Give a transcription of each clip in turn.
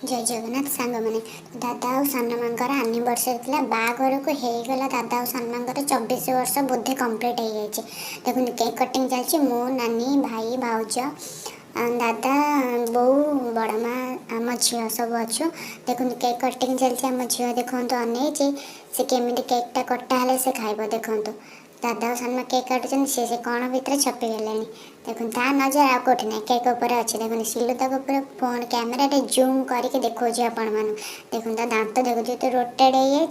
जय जगन्नाथ सांग मैंने दादा और सान मांकर आनिवर्सरी बाघर को होगला दादा और सान मांकर 24 वर्ष बोधे कंप्लीट हो जाए। देखो केक कटिंग चलती मो नानी भाई भाउज दादा बो बड़मा आम झील सब अच्छु। देखो केक कटिंग चलती आम झील देखो अने से केमी केकटा कटा से खाइब देखो दादा और सानमा केक काटुन से कण भितर छपी गले। देखो ता नजर आ कौटी ना केक उपर अच्छे देखो सिलु तक फोन कैमेरा जूम करके देखो आपण मान देखो दांत देखो तो रोटेड हो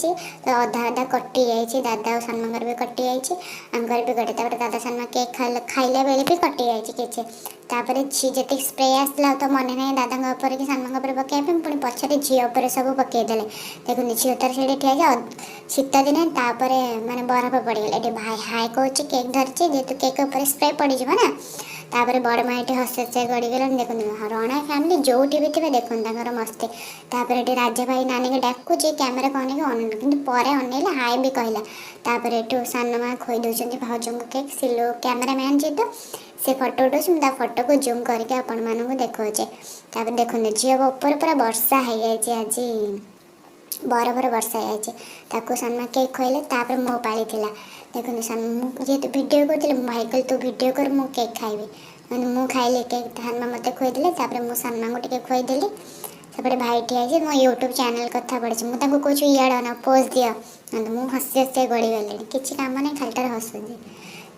तो अधा अधा कटि जाइए दादा और सानमांगर भी कटि जाइए आंगर भी कटे दादा सानमा केक खाइला बेले भी कटि जाइए किसी जी स्प्रे आसला तो मन ना दादा कि सानमा पकड़ पुणी पछरे झील सब पकईदे। देखो झील तार से ठिया शीत दिन माने बरफ पड़गला भाई हाय कह केक धरचे जेहतु केक उपर स्प्रे पड़ज ना तापर बड़ माँ ये हस हस गड़गला। देखो रणा फैमिली जो भी थे देखो मस्ती तापर ये राजा भाई नानी के डाकुचे कैमेरा कहने कि अनैला हाय भी कहला तापर ये सान माँ खोई दौरान भाज को केक सिलो कैमेरा मैन जेहेतु से फटो उठा फटो को जूम करके आपण मानक देखोचे। तापर देखो झील उपर पूरा वर्षा हो जाए आज बरफर वर्षा हो सानमा केक खुआले तापर मो पाली थिला। देखो जेहतु भिडियो करी भाई कह तू भिडियो कर मु केक खाइबी मैंने मु खाइली केक सानमा मत खुआदे मु सानमा को टे खुआदेली सेपटे भाई ठिया मो यूट्यूब चैनल कथा पढ़ी मुझे कौच इना पोज दियो मुझे हसी हसी गड़गले किसी कम नहीं खालीटार हसुची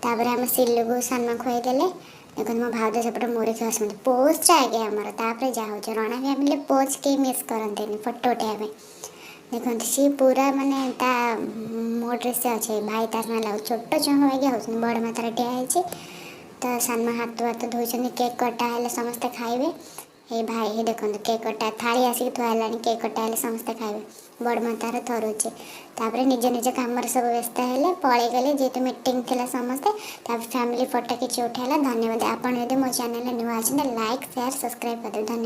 तापर आम सिलु को सानमा खुआदेले। देखो मो भाउज सेपटे मोरी हसते पोजटा आगे आमर तापर जहाँ हो रणा फैमिली पोज के मिस करते फोटो उठाइबा देखो सी पूरा माने मो ड्रेस से अच्छे भाई तार ना लग छोट छुआ भाई हो बड़ मातार ठिया तो सानमा हाथ भात धोई केक कटा है समस्ते खाइबे। ये भाई ये देखो केक कटा थाली आसिक थुआला केक कटा है समस्ते खाइबे बड़ माँ तार थरुचे तापर निज निज कम सब व्यस्त है पलि गले जेहतु मीटिंग थी समस्ते फैमिली फोटो किसी उठाला। धन्यवाद। आपड़ यदि मो चैनल नुआ अच्छे लाइक शेयर सब्सक्राइब कर धन्यवाद।